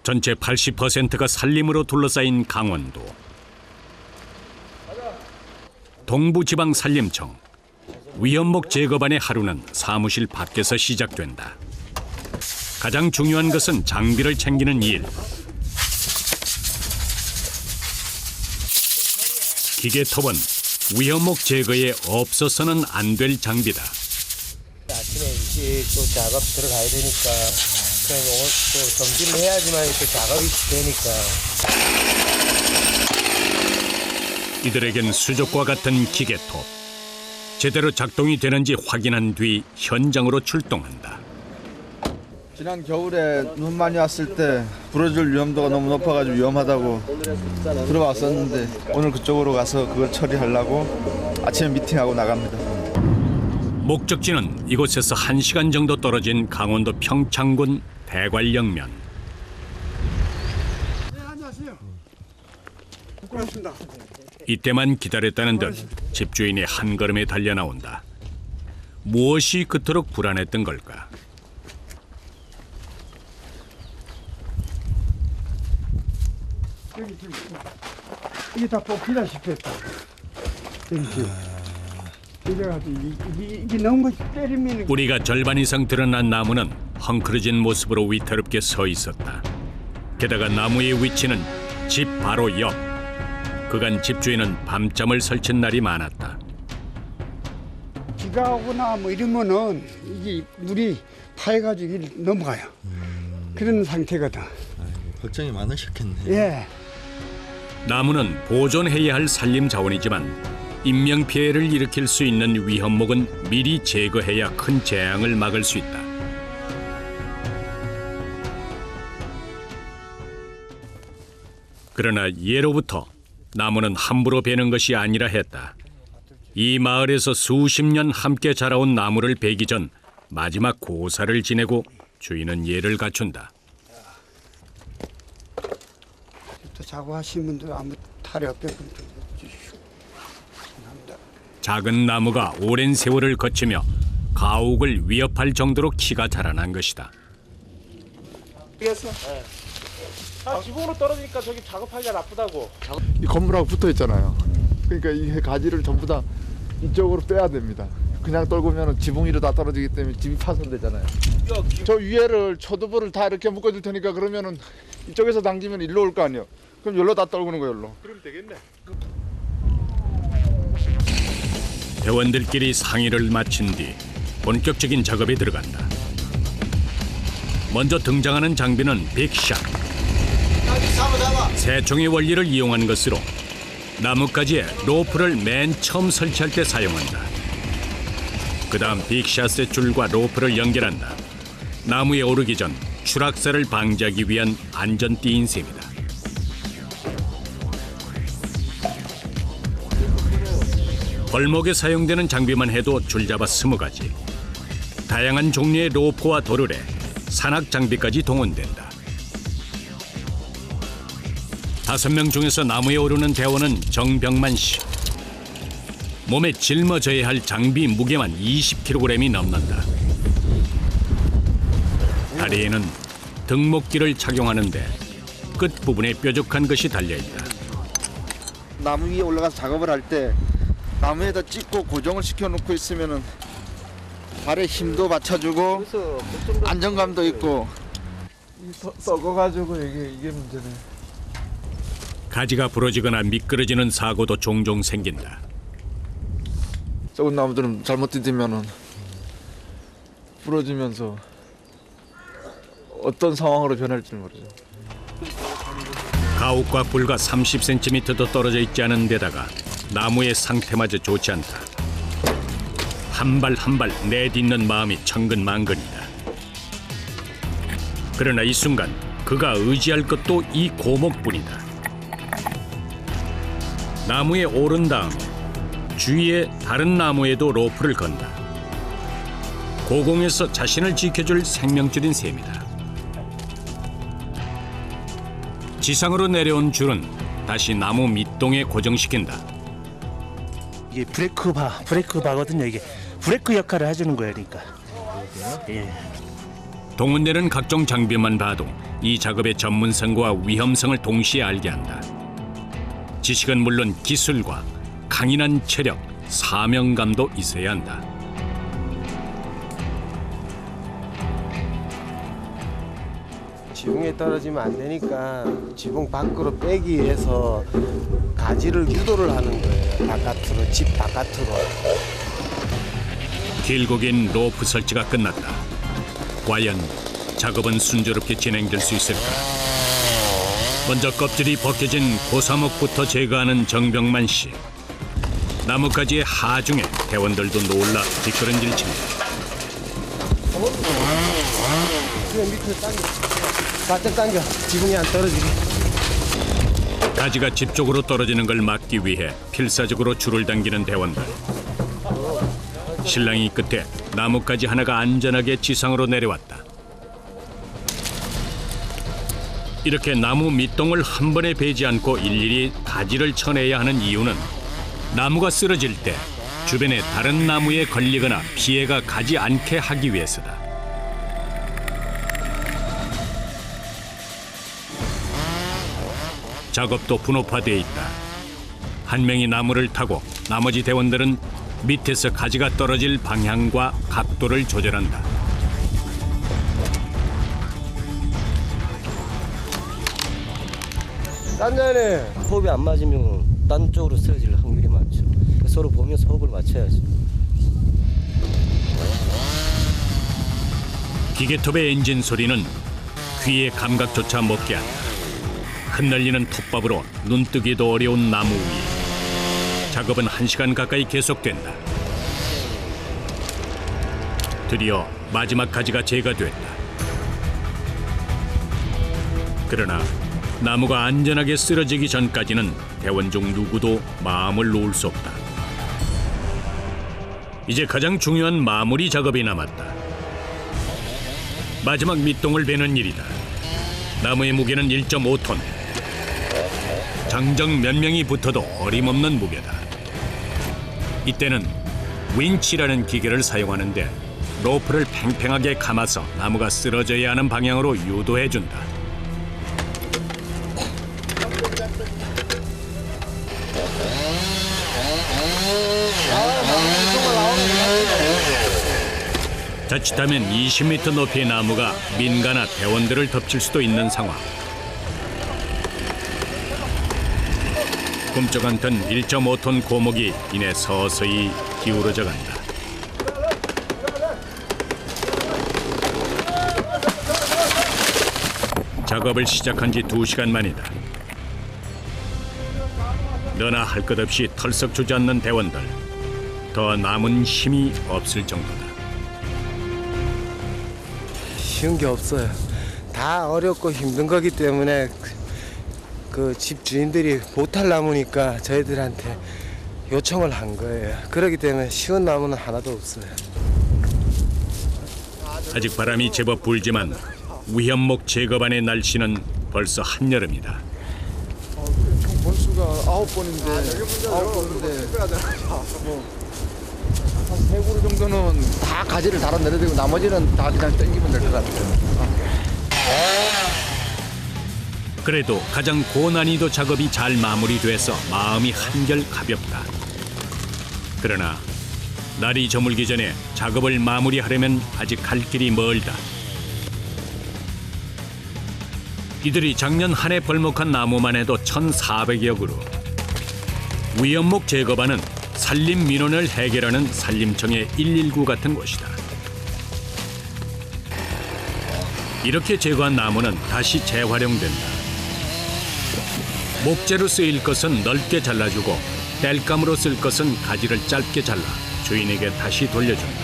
전체 80%가 산림으로 둘러싸인 강원도. 동부지방 산림청. 위험목 제거반의 하루는 사무실 밖에서 시작된다. 가장 중요한 것은 장비를 챙기는 일. 기계톱은 위험목 제거에 없어서는 안 될 장비다. 아침에 일찍 또 작업 들어가야 되니까 그냥 오늘 또 정진을 해야지만 또 작업이 되니까. 이들에겐 수족과 같은 기계톱. 제대로 작동이 되는지 확인한 뒤 현장으로 출동한다. 지난 겨울에 눈 많이 왔을 때 부러질 위험도가 너무 높아가지고 위험하다고 들어왔었는데 오늘 그쪽으로 가서 그걸 처리하려고 아침에 미팅하고 나갑니다. 목적지는 이곳에서 1시간 정도 떨어진 강원도 평창군 대관령면. 네, 안녕하세요. 고맙습니다. 이때만 기다렸다는 듯 집주인이 한 걸음에 달려 나온다. 무엇이 그토록 불안했던 걸까? 여기 지금 이게 다 뽑히다시피 했다. 이래가지고 이게 너무 때리면 뿌리가 절반 이상 드러난 나무는 헝클어진 모습으로 위태롭게 서 있었다. 게다가 나무의 위치는 집 바로 옆. 그간 집주인은 밤잠을 설친 날이 많았다. 비가 오거나 뭐 이러면은 이게 물이 파여가지고 이렇게 넘어가요. 그런 상태거든. 걱정이 많으셨겠네. 예. 나무는 보존해야 할 산림 자원이지만 인명피해를 일으킬 수 있는 위험목은 미리 제거해야 큰 재앙을 막을 수 있다. 그러나 예로부터 나무는 함부로 베는 것이 아니라 했다. 이 마을에서 수십 년 함께 자라온 나무를 베기 전 마지막 고사를 지내고 주인은 예를 갖춘다. 또 자고 하신 분들 아무 탈이 없게끔 주십시오. 작은 나무가 오랜 세월을 거치며 가옥을 위협할 정도로 키가 자라난 것이다. 지붕으로 떨어지니까 저기 작업하기가 나쁘다고. 이 건물하고 붙어 있잖아요. 그러니까 이 가지를 전부 다 이쪽으로 빼야 됩니다. 그냥 떨구면 지붕 위로 다 떨어지기 때문에 집이 파손되잖아요. 저 위에를 초두부를 다 이렇게 묶어줄 테니까 그러면은 이쪽에서 당기면 일로 올 거 아니에요. 그럼 여기로 다 떨구는 거예요, 여기로. 그럼 되겠네. 대원들끼리 상의를 마친 뒤 본격적인 작업에 들어간다. 먼저 등장하는 장비는 빅샷. 새총의 원리를 이용한 것으로 나뭇가지에 로프를 맨 처음 설치할 때 사용한다. 그 다음 빅샷의 줄과 로프를 연결한다. 나무에 오르기 전 추락사를 방지하기 위한 안전띠인 셈이다. 벌목에 사용되는 장비만 해도 줄잡아 20가지. 다양한 종류의 로프와 도르래, 산악 장비까지 동원된다. 5명 중에서 나무에 오르는 대원은 정병만 씨. 몸에 짊어져야 할 장비 무게만 20kg이 넘는다. 다리에는 등목기를 착용하는데 끝부분에 뾰족한 것이 달려있다. 나무 위에 올라가서 작업을 할 때 나무에다 찍고 고정을 시켜놓고 있으면은 발에 힘도 받쳐주고 안정감도 있고. 썩어가지고 이게 문제네. 가지가 부러지거나 미끄러지는 사고도 종종 생긴다. 썩은 나무들은 잘못 디디면은 부러지면서 어떤 상황으로 변할지 모르죠. 가옥과 불과 30cm도 떨어져 있지 않은 데다가 나무의 상태마저 좋지 않다. 한 발 한 발 내딛는 마음이 천근만근이다. 그러나 이 순간 그가 의지할 것도 이 고목뿐이다. 나무에 오른 다음 주위에 다른 나무에도 로프를 건다. 고공에서 자신을 지켜줄 생명줄인 셈이다. 지상으로 내려온 줄은 다시 나무 밑동에 고정시킨다. 이게 브레이크바거든요. 이게 브레이크 역할을 해주는 거예요, 그러니까. 예. 동원되는 각종 장비만 봐도 이 작업의 전문성과 위험성을 동시에 알게 한다. 지식은 물론 기술과 강인한 체력, 사명감도 있어야 한다. 지붕에 떨어지면 안 되니까 지붕 밖으로 빼기 위해서 가지를 유도를 하는 거예요. 바깥으로, 집 바깥으로. 길고 긴 로프 설치가 끝났다. 과연 작업은 순조롭게 진행될 수 있을까? 먼저 껍질이 벗겨진 고사목부터 제거하는 정병만 씨. 나뭇가지의 하중에 대원들도 놀라 뒷걸음질 칩니다. 그냥 밑으로 당겨. 바짝 당겨. 지붕에 안 떨어지게. 가지가 집 쪽으로 떨어지는 걸 막기 위해 필사적으로 줄을 당기는 대원들. 실랑이 끝에 나뭇가지 하나가 안전하게 지상으로 내려왔다. 이렇게 나무 밑동을 한 번에 베지 않고 일일이 가지를 쳐내야 하는 이유는 나무가 쓰러질 때 주변의 다른 나무에 걸리거나 피해가 가지 않게 하기 위해서다. 작업도 분업화되어 있다. 한 명이 나무를 타고 나머지 대원들은 밑에서 가지가 떨어질 방향과 각도를 조절한다. 딴전에 호흡이 안 맞으면 딴 쪽으로 쓰러질 확률이 많죠. 서로 보면서 호흡을 맞춰야지. 기계톱의 엔진 소리는 귀의 감각조차 먹게 한다. 흩날리는 톱밥으로 눈뜨기도 어려운 나무 위. 작업은 1시간 가까이 계속된다. 드디어 마지막 가지가 제거됐다. 그러나 나무가 안전하게 쓰러지기 전까지는 대원 중 누구도 마음을 놓을 수 없다. 이제 가장 중요한 마무리 작업이 남았다. 마지막 밑동을 베는 일이다. 나무의 무게는 1.5톤. 장정 몇 명이 붙어도 어림없는 무게다. 이때는 윈치라는 기계를 사용하는데 로프를 팽팽하게 감아서 나무가 쓰러져야 하는 방향으로 유도해준다. 자칫하면 20m 높이의 나무가 민가나 대원들을 덮칠 수도 있는 상황. 꿈쩍 않던 1.5톤 고목이 이내 서서히 기울어져 간다. 작업을 시작한 지 2시간 만이다. 너나 할 것 없이 털썩 주저앉는 대원들. 더 남은 힘이 없을 정도다. 쉬운 게 없어요. 다 어렵고 힘든 거기 때문에 그 집 주인들이 못할 나무니까 저희들한테 요청을 한 거예요. 그렇기 때문에 쉬운 나무는 하나도 없어요. 아직 바람이 제법 불지만 위험목 제거반의 날씨는 벌써 한여름이다. 번수가 9번인데 9번인데 한 3그루 정도는 다 가지를 달아내야 되고 나머지는 다 그냥 땡기면 될 것 같아요. 그래도 가장 고난이도 작업이 잘 마무리돼서 마음이 한결 가볍다. 그러나 날이 저물기 전에 작업을 마무리하려면 아직 갈 길이 멀다. 이들이 작년 한 해 벌목한 나무만 해도 1,400여 그루. 위험목 제거반은 산림 민원을 해결하는 산림청의 119 같은 곳이다. 이렇게 제거한 나무는 다시 재활용된다. 목재로 쓰일 것은 넓게 잘라주고 땔감으로 쓸 것은 가지를 짧게 잘라 주인에게 다시 돌려준다.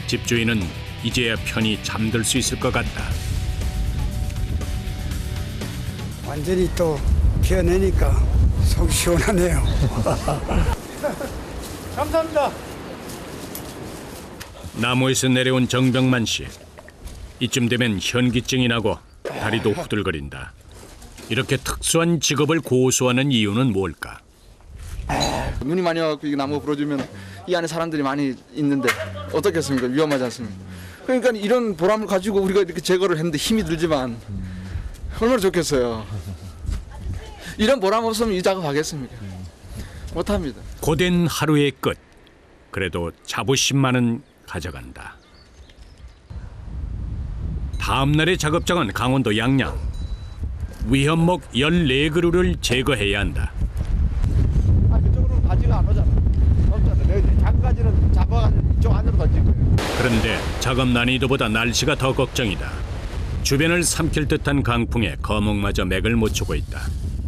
집주인은 이제야 편히 잠들 수 있을 것 같다. 완전히 또 피어내니까 속 시원하네요. 감사합니다. 나무에서 내려온 정병만 씨. 이쯤 되면 현기증이 나고 다리도 후들거린다. 이렇게 특수한 직업을 고수하는 이유는 뭘까? 눈이 많이 와갖고 이 나무 부러지면 이 안에 사람들이 많이 있는데 어떻겠습니까? 위험하지 않습니까? 그러니까 이런 보람을 가지고 우리가 이렇게 제거를 했는데 힘이 들지만 얼마나 좋겠어요. 이런 보람 없으면 이 작업하겠습니까? 못합니다. 고된 하루의 끝. 그래도 자부심만은 가져간다. 다음 날의 작업장은 강원도 양양. 위험목 14그루를 제거해야 한다. 그쪽으로는 가지가 안 오잖아. 없잖아. 내가 작가지는 잡아가지고 이쪽 안으로 던질 거예요. 그런데 작업 난이도보다 날씨가 더 걱정이다. 주변을 삼킬 듯한 강풍에 거목마저 맥을 못 추고 있다.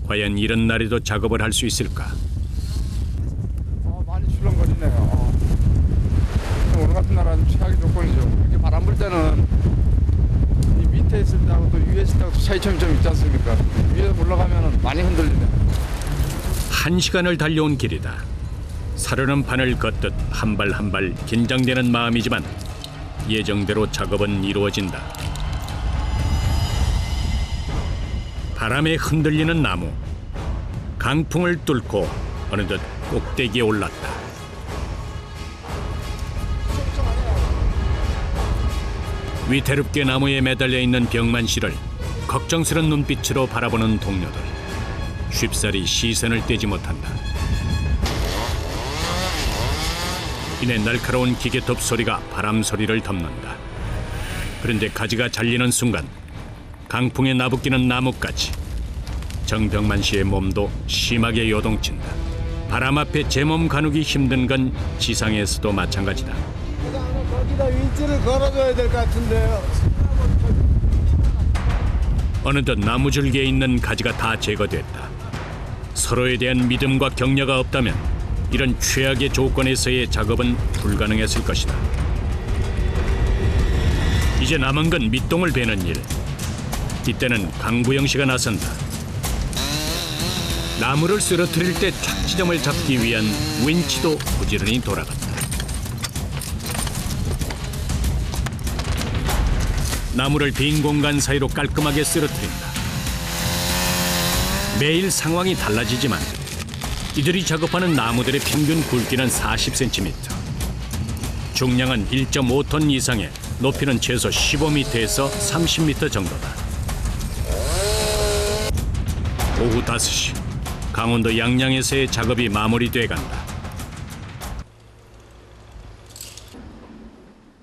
과연 이런 날에도 작업을 할 수 있을까? 많이 출렁거리네요. 오늘 같은 날은 최악의 조건이죠. 이렇게 바람 불 때는 이 밑에 있을 때하고 또 위에 있을 때하고 차이점이 좀 있지 않습니까? 위에 올라가면 많이 흔들리네요. 1시간을 달려온 길이다. 사르는 판을 걷듯 한 발 한 발 긴장되는 마음이지만 예정대로 작업은 이루어진다. 바람에 흔들리는 나무. 강풍을 뚫고 어느덧 꼭대기에 올랐다. 위태롭게 나무에 매달려 있는 병만 씨를 걱정스런 눈빛으로 바라보는 동료들. 쉽사리 시선을 떼지 못한다. 이내 날카로운 기계톱 소리가 바람 소리를 덮는다. 그런데 가지가 잘리는 순간 강풍에 나부끼는 나뭇가지. 정병만 씨의 몸도 심하게 요동친다. 바람 앞에 제 몸 가누기 힘든 건 지상에서도 마찬가지다. 거기다 윈치를 걸어줘야 될 것 같은데요. 어느덧 나무줄기에 있는 가지가 다 제거됐다. 서로에 대한 믿음과 격려가 없다면 이런 최악의 조건에서의 작업은 불가능했을 것이다. 이제 남은 건 밑동을 베는 일. 이때는 강부영 씨가 나선다. 나무를 쓰러뜨릴 때 착지점을 잡기 위한 윈치도 부지런히 돌아간다. 나무를 빈 공간 사이로 깔끔하게 쓰러뜨린다. 매일 상황이 달라지지만 이들이 작업하는 나무들의 평균 굵기는 40cm. 중량은 1.5톤 이상에 높이는 최소 15m에서 30m 정도다. 오후 5시 강원도 양양에서의 작업이 마무리돼 간다.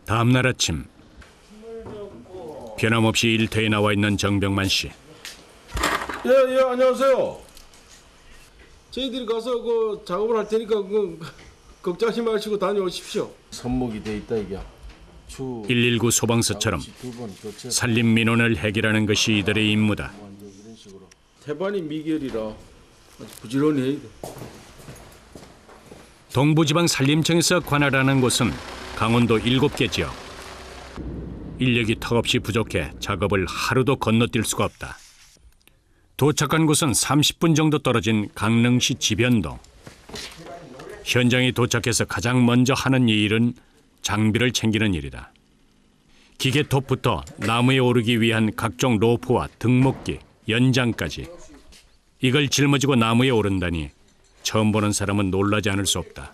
다음 날 아침 변함없이 일터에 나와 있는 정병만 씨. 예, 안녕하세요. 저희들이 가서 그 작업을 할 테니까 걱정하지 마시고 다녀오십시오. 선목이 돼 있다 이게. 119 소방서처럼 산림 민원을 해결하는 것이 이들의 임무다. 태반이 미결이라 아주 부지런히 해야 돼. 동부지방 산림청에서 관할하는 곳은 강원도 7개 지역. 인력이 턱없이 부족해 작업을 하루도 건너뛸 수가 없다. 도착한 곳은 30분 정도 떨어진 강릉시 지변동. 현장에 도착해서 가장 먼저 하는 일은 장비를 챙기는 일이다. 기계톱부터 나무에 오르기 위한 각종 로프와 등목기, 연장까지. 이걸 짊어지고 나무에 오른다니 처음 보는 사람은 놀라지 않을 수 없다.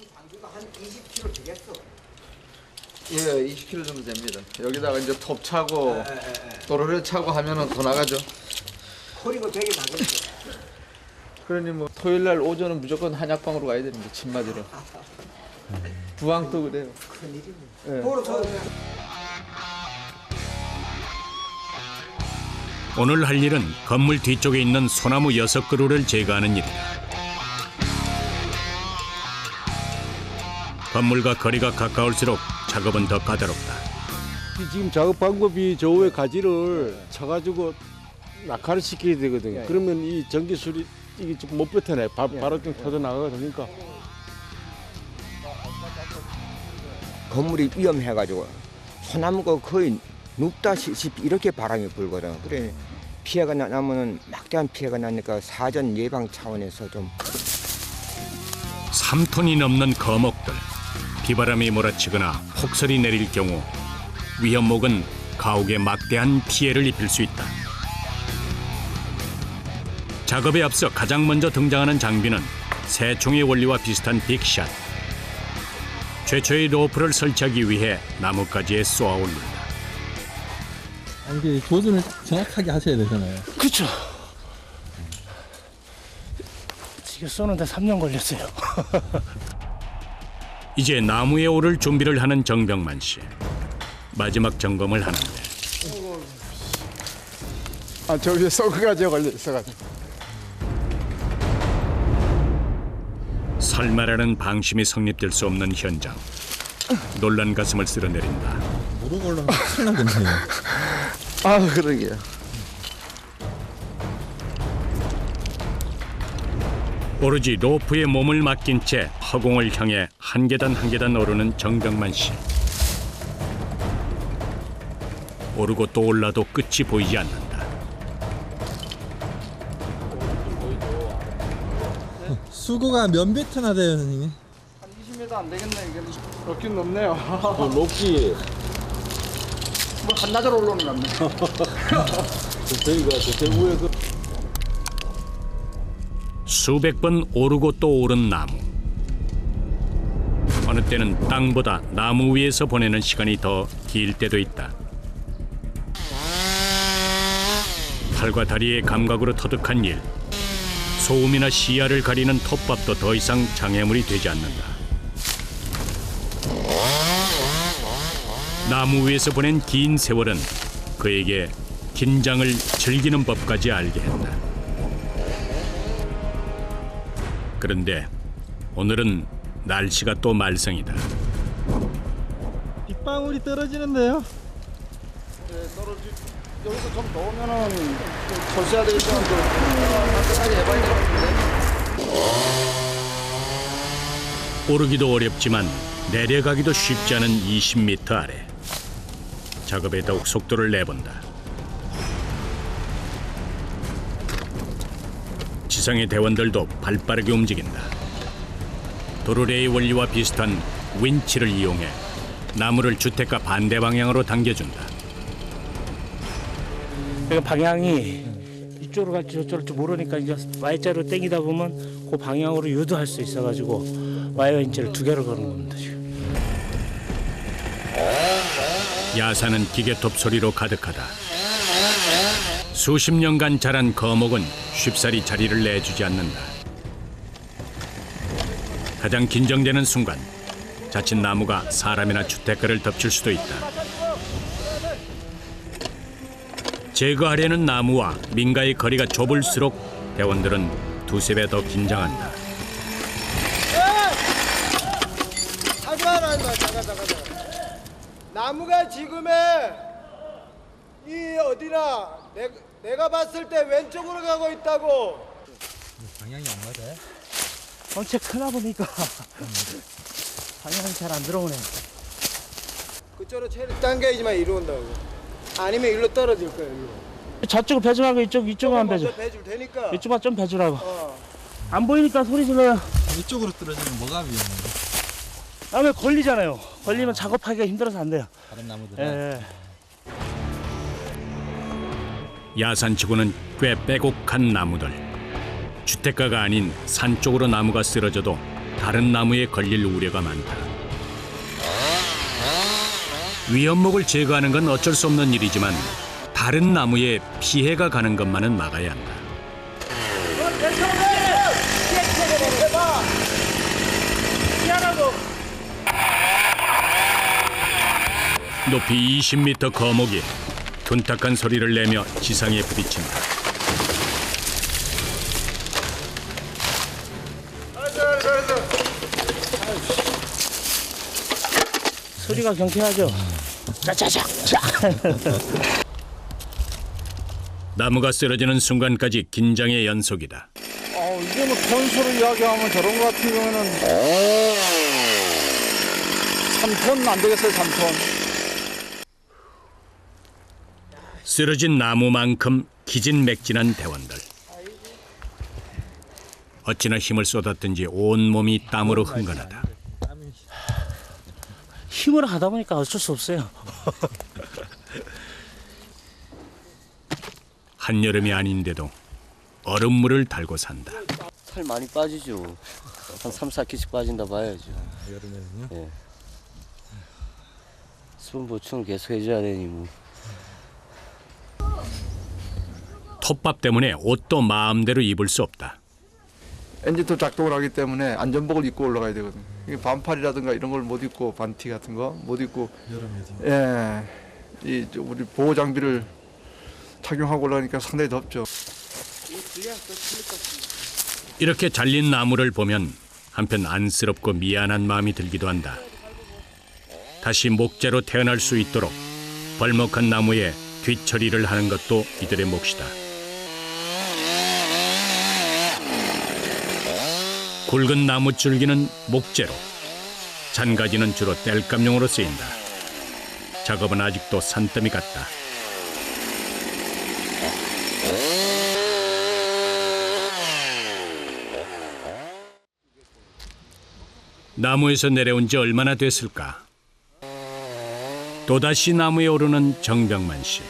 예, 20kg 정도 됩니다. 여기다가 이제 톱 차고 도로를 차고 하면은 더 나가죠. 허리가 되게 나겠죠. 그러니 뭐 토요일 날 오전은 무조건 한약방으로 가야 됩니다. 침 맞으러. 부항도 그래요. 오늘 할 일은 건물 뒤쪽에 있는 소나무 6그루를 제거하는 일이다. 건물과 거리가 가까울수록 작업은 더 까다롭다. 지금 작업 방법이 저 위에 가지를 쳐가지고 낙하를 시켜야 되거든요. 그러면 이 전기술이 이게 좀 못 뱉어내. 바로 좀 터져 나가니까. 건물이 위험해가지고 소나무가 거의 눕다시피 이렇게 바람이 불거든. 그래 피해가 나면은 막대한 피해가 나니까 사전 예방 차원에서 좀 3톤이 넘는 거목들. 비바람이 몰아치거나 폭설이 내릴 경우 위험목은 가옥에 막대한 피해를 입힐 수 있다. 작업에 앞서 가장 먼저 등장하는 장비는 새총의 원리와 비슷한 빅샷. 최초의 로프를 설치하기 위해 나뭇가지에 쏘아 올린다. 이게 조준을 정확하게 하셔야 되잖아요. 그렇죠. 지금 쏘는데 3년 걸렸어요. 이제 나무에 오를 준비를 하는 정병만 씨. 마지막 점검을 하는데 저 위에 썩어가지고 걸려 있어가지고. 설마라는 방심이 성립될 수 없는 현장. 놀란 가슴을 쓸어내린다. 무릎 올라가면 큰일 나겠네요. 그러게요. 오로지 로프에 몸을 맡긴 채 허공을 향해 한 계단 한 계단 오르는 정병만 씨. 오르고 또 올라도 끝이 보이지 않는다. 수고가 몇 미터나 돼요, 선생님? 한 20m 안 되겠네 이게. 높긴 높네요. 높기 뭐 한나절 올라오는 것 같네. 저희가 저 위에서 수백 번 오르고 또 오른 나무. 어느 때는 땅보다 나무 위에서 보내는 시간이 더 길 때도 있다. 팔과 다리의 감각으로 터득한 일. 소음이나 시야를 가리는 톱밥도 더 이상 장애물이 되지 않는다. 나무 위에서 보낸 긴 세월은 그에게 긴장을 즐기는 법까지 알게 했다. 그런데 오늘은 날씨가 또 말썽이다. 빗방울이 떨어지는데요? 여기서 좀 더우면은 좀 조심해야 되겠지만 끝까지 해봐야 될 것 같은데. 오르기도 어렵지만 내려가기도 쉽지 않은 20m 아래. 작업에 더욱 속도를 내본다. 지상의 대원들도 발빠르게 움직인다. 도르래의 원리와 비슷한 윈치를 이용해 나무를 주택가 반대 방향으로 당겨준다. 그러니까 방향이 이쪽으로 갈지 저쪽으로 갈지 모르니까 이제 Y자로 당기다 보면 그 방향으로 유도할 수 있어가지고 와이어 인치를 2개로 거는 겁니다 지금. 야산은 기계톱 소리로 가득하다. 수십 년간 자란 거목은 쉽사리 자리를 내주지 않는다. 가장 긴장되는 순간, 자칫 나무가 사람이나 주택가를 덮칠 수도 있다. 제거하려는 나무와 민가의 거리가 좁을수록 대원들은 두세 배 더 긴장한다. 잠깐. 나무가 지금의 이 어디나 내가 봤을 때 왼쪽으로 가고 있다고. 방향이 안 맞아요? 전체 크다 보니까 방향이 잘 안 들어오네. 그쪽으로 채를 당겨야지만 이리 온다고. 아니면 일로 떨어질 거예요. 일로. 저쪽은 배지 말고 이쪽만 배줘. 먼저 배줄 테니까. 이쪽만 좀 배주라고. 안 보이니까 소리 질러요. 이쪽으로 떨어지면 뭐가 위험한데? 다음에 걸리잖아요. 걸리면 작업하기가 힘들어서 안 돼요. 다른 나무들은? 예. 야산치고는 꽤 빼곡한 나무들. 주택가가 아닌 산 쪽으로 나무가 쓰러져도 다른 나무에 걸릴 우려가 많다. 위험목을 제거하는 건 어쩔 수 없는 일이지만 다른 나무에 피해가 가는 것만은 막아야 한다. 높이 20m 거목이 둔탁한 소리를 내며 지상에 부딪힌다. 소리가 경쾌하죠? 짜자작! 나무가 쓰러지는 순간까지 긴장의 연속이다. 이게 뭐 톤수로 이야기하면 저런 거 같은 경우에는 3톤 안 되겠어요, 3톤. 쓰러진 나무만큼 기진맥진한 대원들. 어찌나 힘을 쏟았든지 온몸이 땀으로 흥건하다. 힘으로 하다 보니까 어쩔 수 없어요. 한여름이 아닌데도 얼음물을 달고 산다. 살 많이 빠지죠. 한 3, 4kg씩 빠진다 봐야죠. 여름에는요? 예. 수분 보충을 계속 해줘야 되니 뭐. 톱밥 때문에 옷도 마음대로 입을 수 없다. 엔진도 작동을 하기 때문에 안전복을 입고 올라가야 되거든요. 이게 반팔이라든가 이런 걸 못 입고 반티 같은 거 못 입고 여름에도. 이 우리 보호 장비를 착용하고 올라가니까 상당히 덥죠. 이렇게 잘린 나무를 보면 한편 안쓰럽고 미안한 마음이 들기도 한다. 다시 목재로 태어날 수 있도록 벌목한 나무에 뒤처리를 하는 것도 이들의 몫이다. 굵은 나무 줄기는 목재로, 잔가지는 주로 땔감용으로 쓰인다. 작업은 아직도 산더미 같다. 나무에서 내려온 지 얼마나 됐을까? 또다시 나무에 오르는 정병만 씨.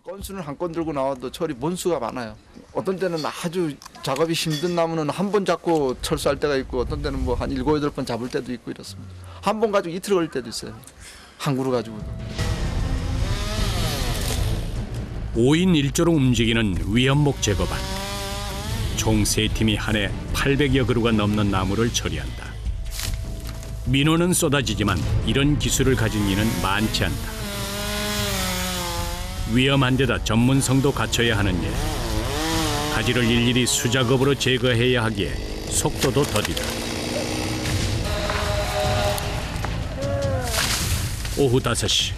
건수는 한 건 들고 나와도 철이 본수가 많아요. 어떤 때는 아주 작업이 힘든 나무는 한 번 잡고 철수할 때가 있고 어떤 때는 뭐 한 7, 8번 잡을 때도 있고 이렇습니다. 한 번 가지고 이틀 걸릴 때도 있어요. 한 그루 가지고도. 5인 1조로 움직이는 위험목 제거반. 총 3팀이 한 해 800여 그루가 넘는 나무를 처리한다. 민원은 쏟아지지만 이런 기술을 가진 이는 많지 않다. 위험한 데다 전문성도 갖춰야 하는 일. 가지를 일일이 수작업으로 제거해야 하기에 속도도 더디다. 오후 5시.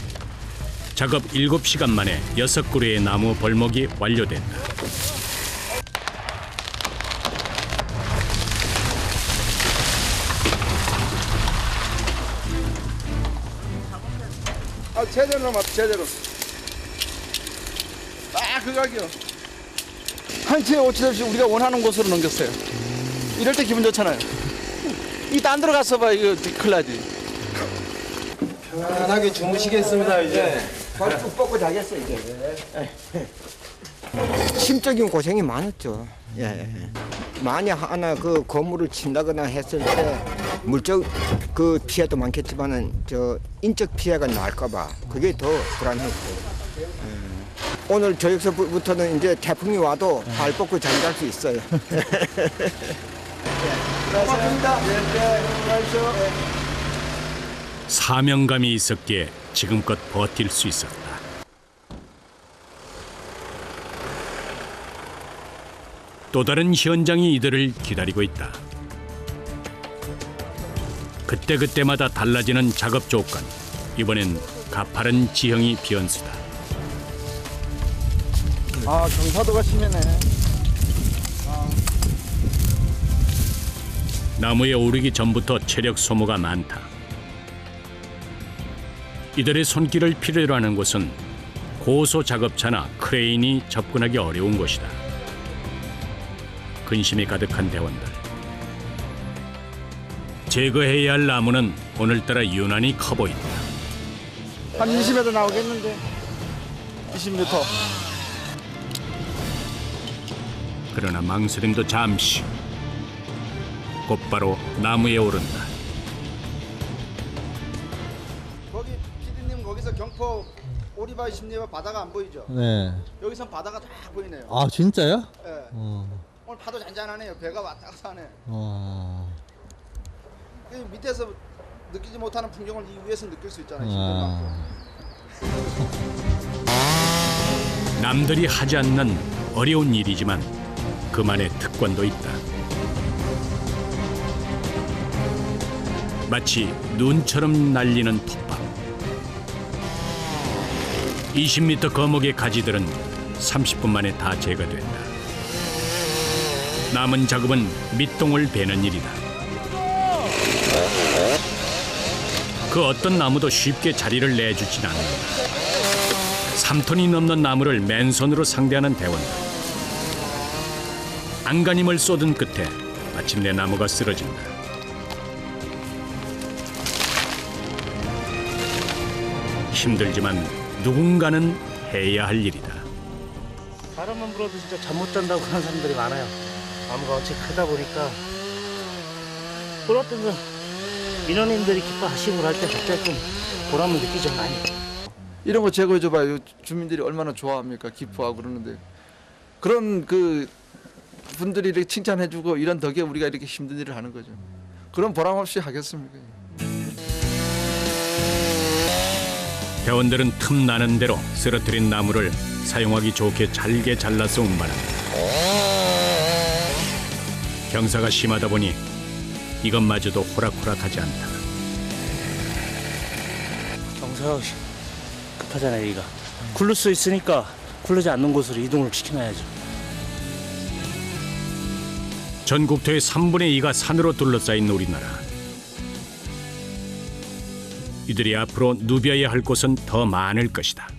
작업 7시간 만에 6그루의 나무 벌목이 완료된다. 제대로 맞 제대로. 그 각이요. 한치의 오치 없이 우리가 원하는 곳으로 넘겼어요. 이럴 때 기분 좋잖아요. 이 딴 데로 가서 봐 이거 큰일 나지. 편하게 주무시겠습니다 이제. 쭉 뻗고 자겠어 이제. 심적인 고생이 많았죠. 만약 하나 그 건물을 친다거나 했을 때 물적 그 피해도 많겠지만은 저 인적 피해가 날까봐 그게 더 불안했고. 오늘 저녁서부터는 이제 태풍이 와도 발 뻗고 잠잘 수 있어요. 고맙습니다. 사명감이 있었기에 지금껏 버틸 수 있었다. 또 다른 현장이 이들을 기다리고 있다. 그때그때마다 달라지는 작업 조건. 이번엔 가파른 지형이 변수다. 경사도가 심해네. 나무에 오르기 전부터 체력 소모가 많다. 이들의 손길을 필요로 하는 곳은 고소 작업차나 크레인이 접근하기 어려운 곳이다. 근심이 가득한 대원들. 제거해야 할 나무는 오늘따라 유난히 커 보인다. 한 20m 나오겠는데. 20m. 그러나 망설임도 잠시. 곧바로 나무에 오른다. 거기 피디님 거기서 경포 오리바이 심리와 바다가 안 보이죠? 네. 여기선 바다가 다 보이네요. 아 진짜요? 네. 오늘 파도 잔잔하네요. 배가 왔다 갔다 하네. 그 밑에서 느끼지 못하는 풍경을 이 위에서 느낄 수 있잖아요. 남들이 하지 않는 어려운 일이지만 그만의 특권도 있다. 마치 눈처럼 날리는 톱밥. 20m 거목의 가지들은 30분 만에 다 제거된다. 남은 작업은 밑동을 베는 일이다. 그 어떤 나무도 쉽게 자리를 내주진 않는다. 3톤이 넘는 나무를 맨손으로 상대하는 대원들. 안간힘을 쏟은 끝에 마침내 나무가 쓰러진다. 힘들지만 누군가는 해야 할 일이다. 바람만 불어도 진짜 잠 못 잔다고 하는 사람들이 많아요. 나무가 어찌 크다 보니까 그 어떤 건 민원인들이 기뻐하시고 할 때 갑자기 좀 보람을 느끼죠 많이. 이런 거 제거해줘봐요. 주민들이 얼마나 좋아합니까? 기뻐하고 그러는데 그런 그 분들이 이렇게 칭찬해주고 이런 덕에 우리가 이렇게 힘든 일을 하는 거죠. 그런 보람 없이 하겠습니까? 회원들은 틈 나는 대로 쓰러뜨린 나무를 사용하기 좋게 잘게 잘라서 운반한다. 경사가 심하다 보니 이것마저도 호락호락하지 않다. 경사가 급하잖아요 여기가. 굴를 수 있으니까 굴르지 않는 곳으로 이동을 시켜놔야죠. 전국토의 3분의 2가 산으로 둘러싸인 우리나라. 이들이 앞으로 누벼야 할 곳은 더 많을 것이다.